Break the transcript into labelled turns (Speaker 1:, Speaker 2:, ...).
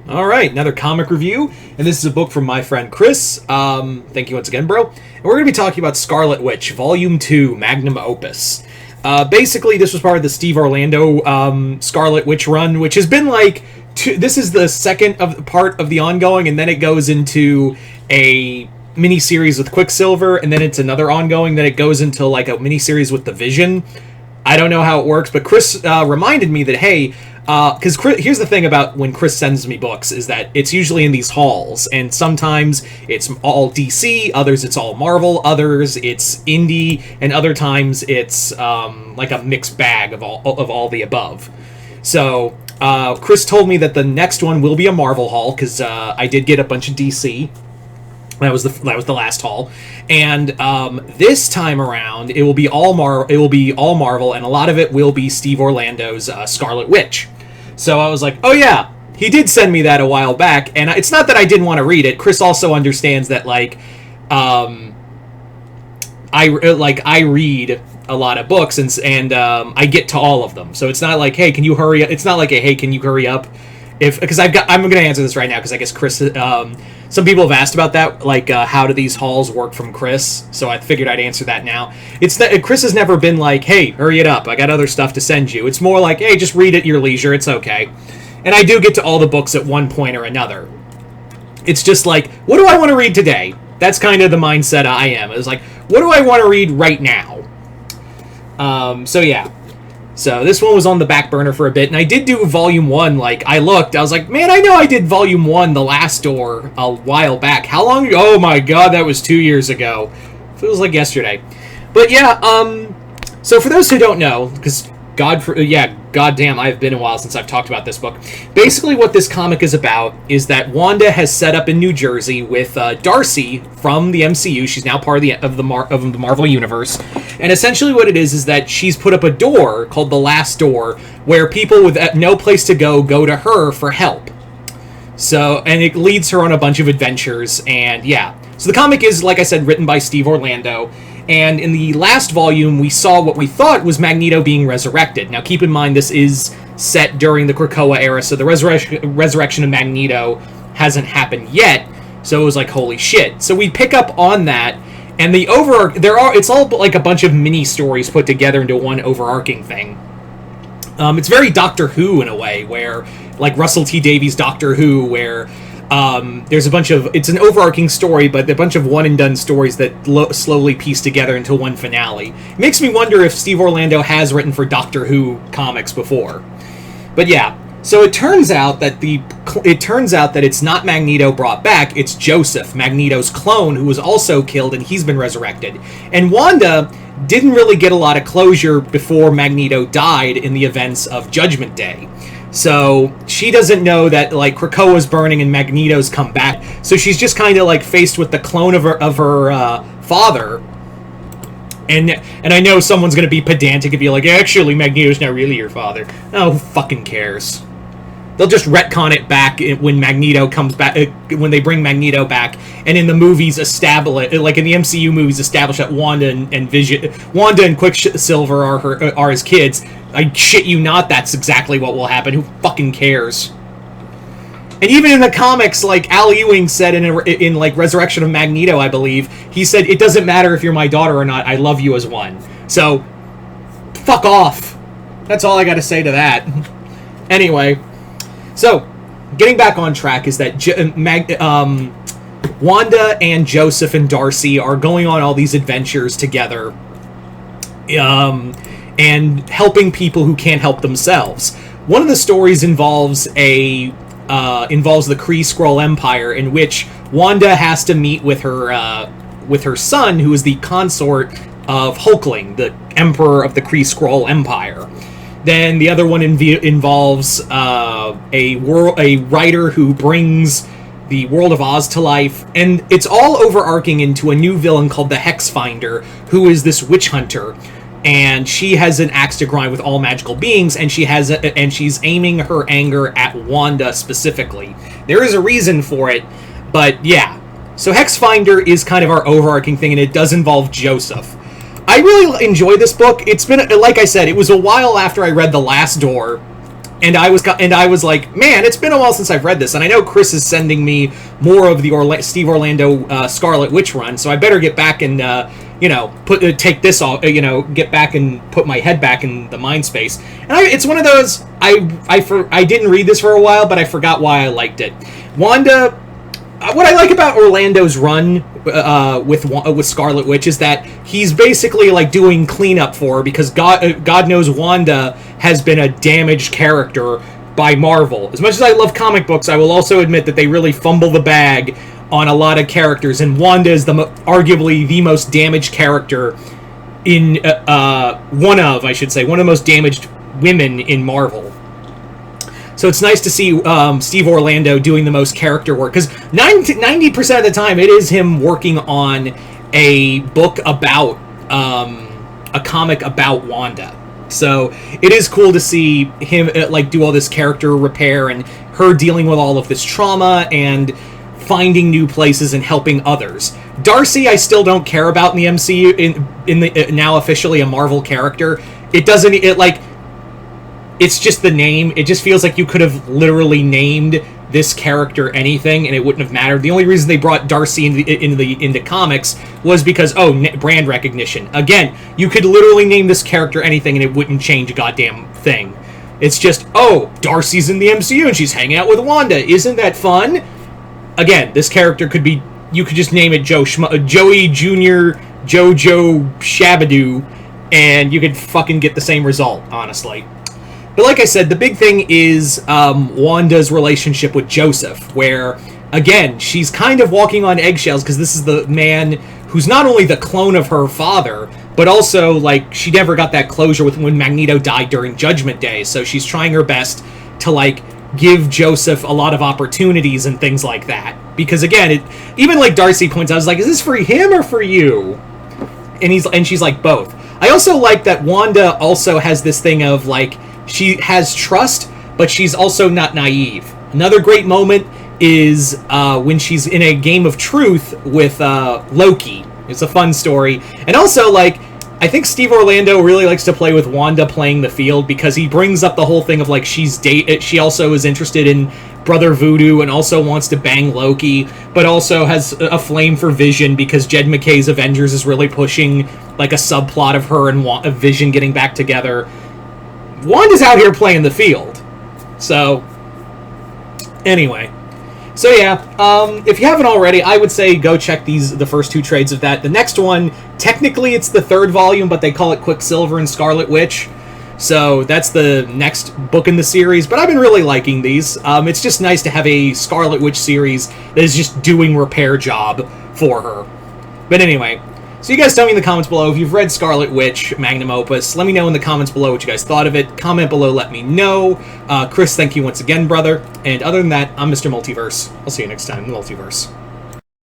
Speaker 1: All right, another comic review, and this is a book from my friend Chris. Thank you once again, bro. And we're going to be talking about Scarlet Witch, Volume 2, Magnum Opus. Basically, this was part of the Steve Orlando Scarlet Witch run, which has been like... this is the second part of the ongoing, and then it goes into a mini-series with Quicksilver, and then it's another ongoing, then it goes into like a mini-series with the Vision. I don't know how it works, but Chris reminded me that, hey... because here's the thing about when Chris sends me books, is that it's usually in these hauls, and sometimes it's all DC, others it's all Marvel, others it's indie, and other times it's like a mixed bag of all the above. So Chris told me that the next one will be a Marvel haul, because I did get a bunch of DC. That was the last haul, and this time around it will be all Marvel, and a lot of it will be Steve Orlando's Scarlet Witch. So I was like, oh yeah, he did send me that a while back, and it's not that I didn't want to read it. Chris also understands that like I read a lot of books, and I get to all of them. So it's not like, hey, can you hurry up? It's not like a, hey, can you hurry up? Because I'm going to answer this right now, because I guess Chris, some people have asked about that, like how do these hauls work from Chris? So I figured I'd answer that now. It's that Chris has never been like, hey, hurry it up, I got other stuff to send you. It's more like, hey, just read at your leisure, it's okay. And I do get to all the books at one point or another. It's just like, what do I want to read today? That's kind of the mindset I am. It's like, what do I want to read right now? So yeah. So this one was on the back burner for a bit, and I did do Volume 1, like, I looked, I was like, man, I know I did Volume 1, The Last Door, a while back. How long ago? Oh my god, that was 2 years ago. Feels like yesterday. But yeah, so for those who don't know, because goddamn, I've been a while since I've talked about this book. Basically what this comic is about is that Wanda has set up in New Jersey with Darcy from the MCU. She's now part of the Marvel Universe. And essentially what it is that she's put up a door called The Last Door, where people with no place to go to her for help. So, and it leads her on a bunch of adventures, and yeah. So the comic is, like I said, written by Steve Orlando. And in the last volume, we saw what we thought was Magneto being resurrected. Now, keep in mind, this is set during the Krakoa era, so the resurrection of Magneto hasn't happened yet. So it was like, holy shit. So we pick up on that, and it's all like a bunch of mini stories put together into one overarching thing. It's very Doctor Who in a way, where like Russell T Davies' Doctor Who, where there's a bunch of, it's an overarching story, but a bunch of one-and-done stories that slowly piece together into one finale. It makes me wonder if Steve Orlando has written for Doctor Who comics before. But yeah, so it turns out that it's not Magneto brought back, it's Joseph, Magneto's clone, who was also killed, and he's been resurrected. And Wanda didn't really get a lot of closure before Magneto died in the events of Judgment Day. So she doesn't know that like Krakoa's burning and Magneto's come back. So she's just kind of like faced with the clone of her father. And I know someone's gonna be pedantic and be like, actually Magneto's not really your father. Oh, who fucking cares? They'll just retcon it back when Magneto comes back, when they bring Magneto back, and in the movies establish, like in the MCU movies, establish that Wanda and Quicksilver are his kids. I shit you not, that's exactly what will happen. Who fucking cares? And even in the comics, like Al Ewing said in like Resurrection of Magneto, I believe, he said, it doesn't matter if you're my daughter or not, I love you as one. So, fuck off. That's all I gotta say to that. Anyway. So, getting back on track is that Wanda and Joseph and Darcy are going on all these adventures together, and helping people who can't help themselves. One of the stories involves the Kree Skrull Empire, in which Wanda has to meet with her son, who is the consort of Hulkling, the Emperor of the Kree Skrull Empire. Then the other one involves a writer who brings the world of Oz to life, and it's all overarching into a new villain called the Hex Finder, who is this witch hunter, and she has an axe to grind with all magical beings, and she's aiming her anger at Wanda specifically. There is a reason for it, but yeah. So Hex Finder is kind of our overarching thing, and it does involve Joseph. I really enjoy this book. It's been, like I said, it was a while after I read The Last Door, and I was like, man, it's been a while since I've read this, and I know Chris is sending me more of the Steve Orlando Scarlet Witch run, so I better get back and take this off, get back and put my head back in the mind space. And it's one of those I didn't read this for a while, but I forgot why I liked it. Wanda, what I like about Orlando's run with Scarlet Witch is that he's basically like doing cleanup for her, because God knows Wanda has been a damaged character by Marvel. As much as I love comic books, I will also admit that they really fumble the bag on a lot of characters, and Wanda is arguably the most damaged character in one of the most damaged women in Marvel. So it's nice to see Steve Orlando doing the most character work, because 90% of the time it is him working on a book about a comic about Wanda. So it is cool to see him do all this character repair and her dealing with all of this trauma and finding new places and helping others. Darcy, I still don't care about in the MCU in the now officially a Marvel character. It's just the name. It just feels like you could have literally named this character anything, and it wouldn't have mattered. The only reason they brought Darcy into comics was because brand recognition. Again, you could literally name this character anything, and it wouldn't change a goddamn thing. It's just, Darcy's in the MCU and she's hanging out with Wanda. Isn't that fun? Again, this character could be. You could just name it Joey Jr. Jojo Shabadoo, and you could fucking get the same result, honestly. But like I said, the big thing is Wanda's relationship with Joseph, where, again, she's kind of walking on eggshells, because this is the man who's not only the clone of her father, but also, she never got that closure with when Magneto died during Judgment Day, so she's trying her best to, give Joseph a lot of opportunities and things like that. Because, again, even Darcy points out, I was like, is this for him or for you? And she's like, both. I also like that Wanda also has this thing of, she has trust, but she's also not naive. Another great moment is when she's in a game of truth with Loki. It's a fun story. And also, I think Steve Orlando really likes to play with Wanda playing the field, because he brings up the whole thing of, she also is interested in Brother Voodoo and also wants to bang Loki, but also has a flame for Vision, because Jed McKay's Avengers is really pushing, a subplot of her and Vision getting back together. Wanda's out here playing the field. So, anyway. So yeah, if you haven't already, I would say go check the first two trades of that. The next one, technically it's the third volume, but they call it Quicksilver and Scarlet Witch. So that's the next book in the series, but I've been really liking these. It's just nice to have a Scarlet Witch series that is just doing repair job for her. But anyway, so you guys tell me in the comments below if you've read Scarlet Witch, Magnum Opus. Let me know in the comments below what you guys thought of it. Comment below, let me know. Chris, thank you once again, brother. And other than that, I'm Mr. Multiverse. I'll see you next time in the Multiverse.